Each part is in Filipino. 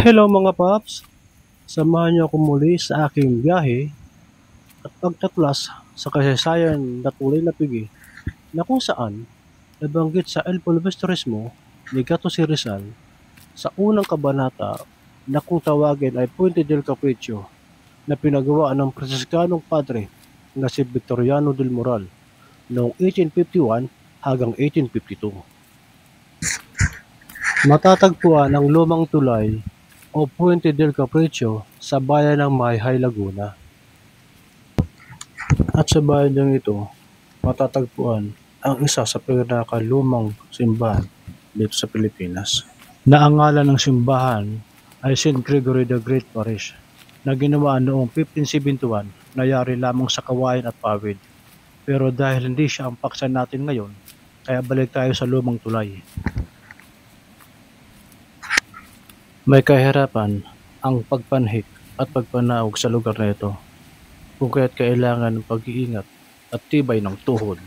Hello mga paps! Samahan niyo ako muli sa aking biyahe at pagtaklas sa kasaysayan na tulay na pigi na kung saan nabanggit sa El Pulvestorismo ni Gato si Rizal sa unang kabanata na kung tawagin ay Puente del Capricho na pinagawa ng Fransiskanong padre na si Victoriano del Moral noong 1851 hanggang 1852. Matatagpuan ang lumang tulay o Puente del Capricho sa bayan ng Mayhay, Laguna. At sa bayan ito, matatagpuan ang isa sa pinakalumang simbahan dito sa Pilipinas. Na ang ngalan ng simbahan ay St. Gregory the Great Parish na ginawa noong 1571 na yari lamang sa kawayan at pawid. Pero dahil hindi siya ang paksa natin ngayon, kaya balik tayo sa lumang tulay. May kahirapan ang pagpanhik at pagpanaog sa lugar na ito, kung kaya't kailangan ng pag-iingat at tibay ng tuhod.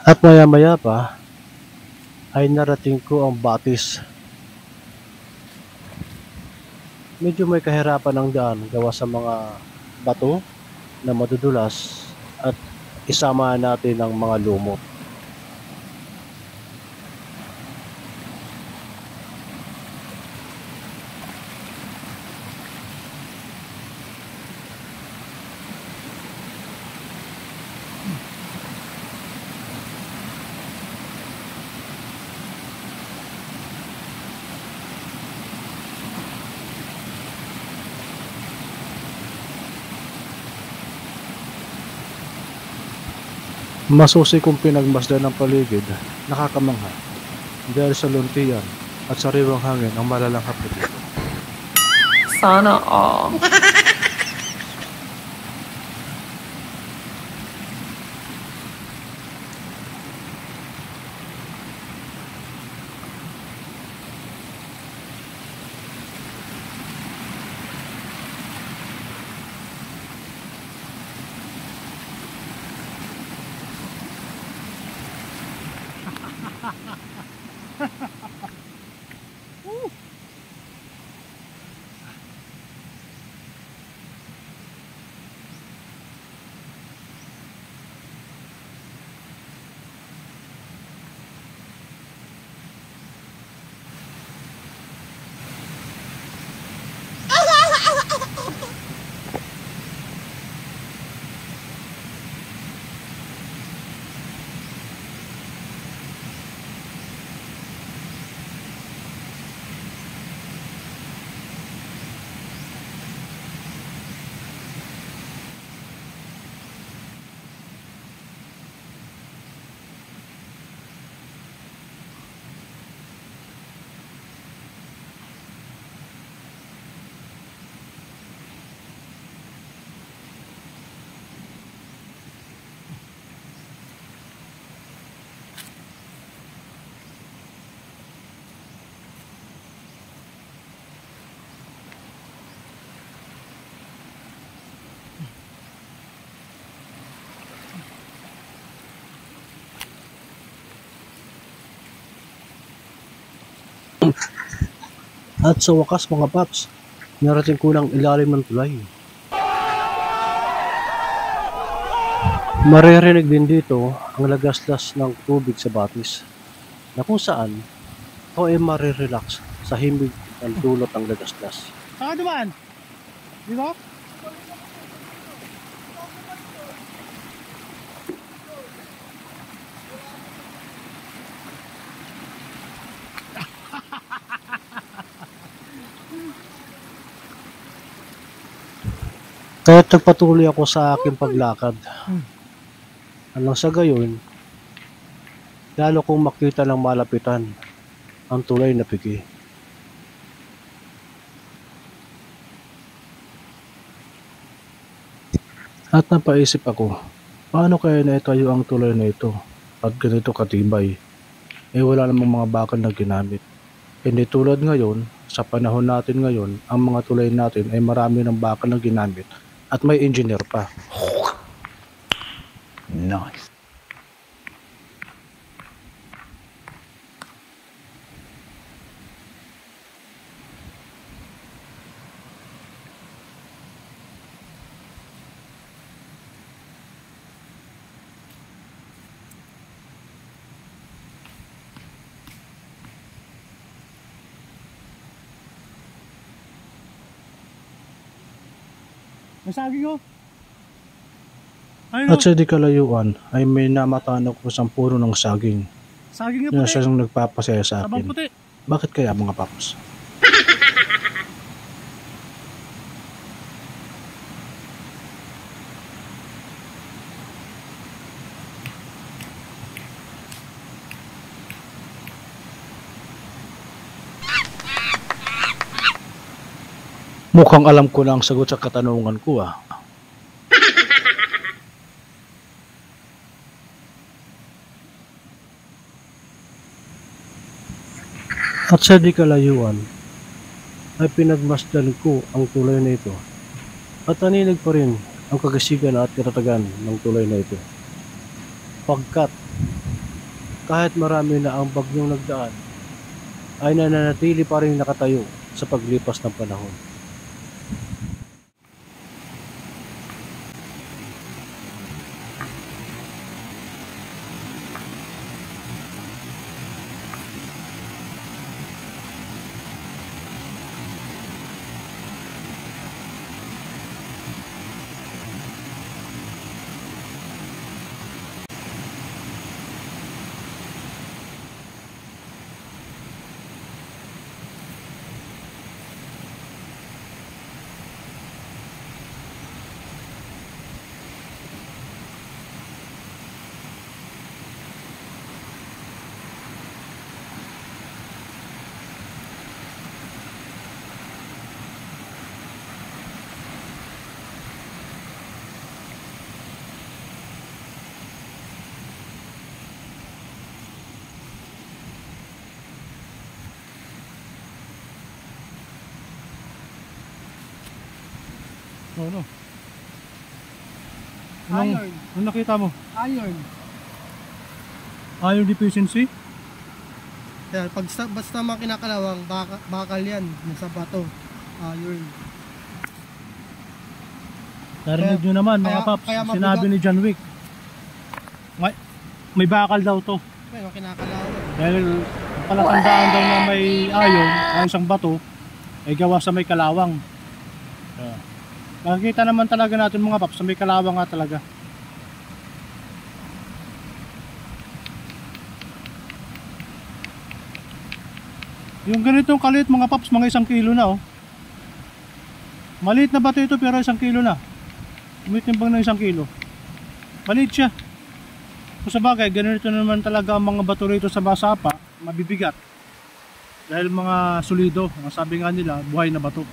At maya-maya pa ay narating ko ang Batis. Medyo may kahirapan ang daan gawa sa mga bato na madudulas at isama natin ang mga lumot. Masusi kong pinagmasdan ng paligid, nakakamangha, dahil sa luntian at sariwang hangin ang malalanghap dito. Sana all. At sa wakas mga paps, narating ko ng ilalim ng tulay. Maririnig din dito ang lagaslas ng tubig sa batis, na kung saan ito ay marirelax sa himig ng dulot ng lagaslas. Saan dumaan? Dito? Kaya nagpatuloy ako sa aking paglakad. Hanggang sa gayon, lalo kong makita ng malapitan ang tulay na pigi. At napaisip ako, paano kaya naitayo ang tulay na ito at ganito katibay? Wala namang mga bakal na ginamit. Hindi tulad ngayon, sa panahon natin ngayon, ang mga tulay natin ay marami ng bakal na ginamit at may engineer pa. Nice. May saging oh. Ayun At oh. sa di kalayuan ay may namataan ako sa puno ng saging. Saging na Yun puti. siyang nagpapasaya sa Tabang akin. puti. Bakit kaya mga paps? Mukhang alam ko na ang sagot sa katanungan ko ah. At sa di kalayuan ay pinagmasdan ko ang tulay na ito at naninag pa rin ang kagasigan at katatagan ng tulay na ito. Pagkat kahit marami na ang bagyong nagdaan ay nananatili pa rin nakatayo sa paglipas ng panahon. Ano? Iron. Ano nakita mo? Iron. Iron deficiency? Kaya pag basta mga kinakalawang, bakal yan. Nasa bato. Iron. Narinig nyo naman mga paps, kaya mabigat. sinabi ni John Wick. May bakal daw to. Kaya kinakalawang. Dahil palatandaan daw na may iron, ang isang bato, ay gawa sa may kalawang. Makikita naman talaga natin mga paps, sa may kalawang nga talaga. Yung ganitong kalit mga paps, mga 1 kilo na oh. Maliit na bato ito pero 1 kilo na. Umitimbang ng 1 kilo. Maliit siya. So sa bagay, ganito naman talaga ang mga bato rito sa Basapa, mabibigat. Dahil mga solido, ang sabi nga nila, buhay na bato.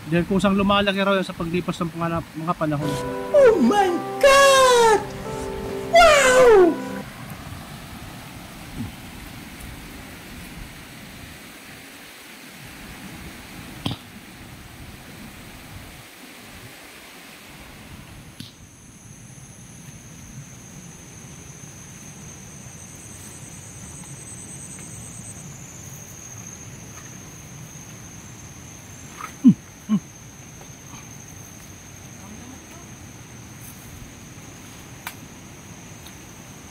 Dahil kung saan lumalaki raw yan sa paglipas ng mga panahon. Oh my God! Wow!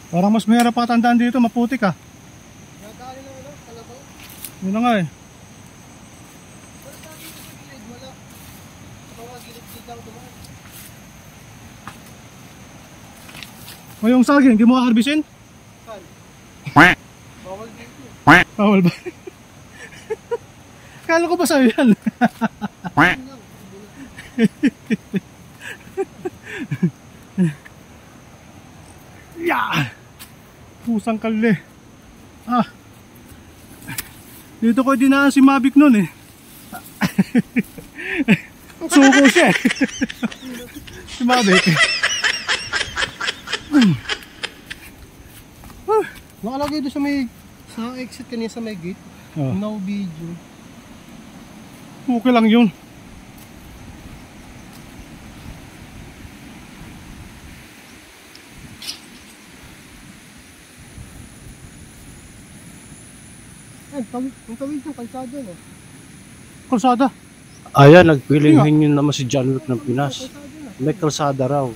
Parang mas mahirap patandaan dito, maputik ah. Nadali lang ano, kalabaw. Yun na nga eh. Wala sa akin sa gilid, wala. Baka gilid-gilid lang dumaan. O yung saging, hindi mo kakarbisin? Saan? Bawal dito. Bawal ba? Kala ko ba sa'yo yan? Yun lang. ang kalye. Dito ko dinaan si Mavic nun eh. Suko siya eh. Si Mavic. Nakalagay doon sa exit kanina sa may gate. No video. Okay lang yun. Ang tawid ng kalsada no? Kalsada. Ayan, nagpiling hinyo naman si John Wick ng Pinas. May kalsada raw.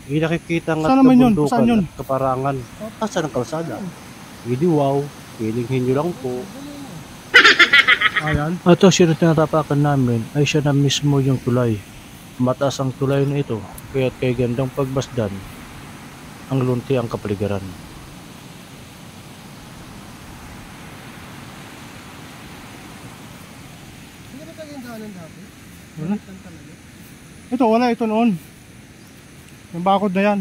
Hindi nakikita nga Saan naman yun? Saan kabundukan yun? at kaparangan. Saan ang kalsada? Hindi wow, piling hinyo lang po. Ayan. At ito siya na tinatapakan namin ay siya na mismo yung tulay. Mataas ang tulay na ito, kaya't kay gandang pagbasdan, ang lunti ang kapaligiran. Hindi ba tayo yung daanan dati? Wala. Ito, wala ito noon. Yung bakod na yan.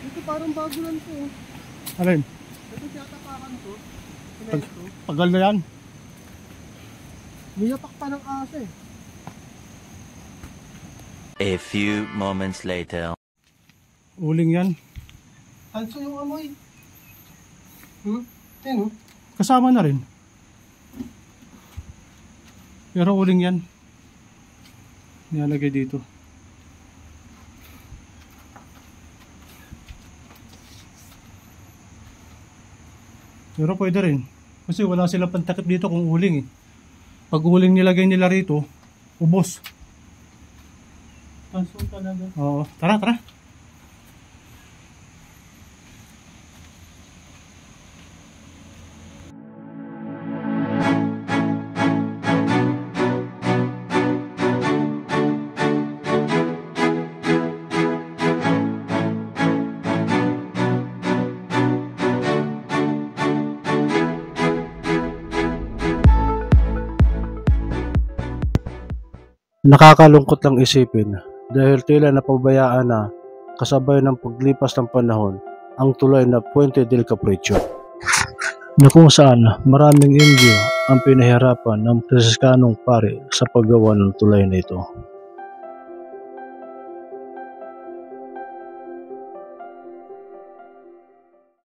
Ito parang bago lang to. Alin? Ito tiyatapakan to. Tagal na yan. Niyapak pa ng asa eh. A few moments later. Uling yan. Tanso yung amoy. Ayun oh. Kasama na rin. Pero uling yan. Nilalagay dito. Pero pwede rin. Kasi wala silang pantakip dito kung uling eh. Pag uling nilagay nila rito, ubos. Tanso talaga. Oo. Tara, tara. Nakakalungkot lang isipin dahil tila napabayaan na kasabay ng paglipas ng panahon ang tulay na Puente del Capricho na kung saan maraming Indio ang pinahirapan ng Fransiskanong pari sa paggawa ng tulay na ito.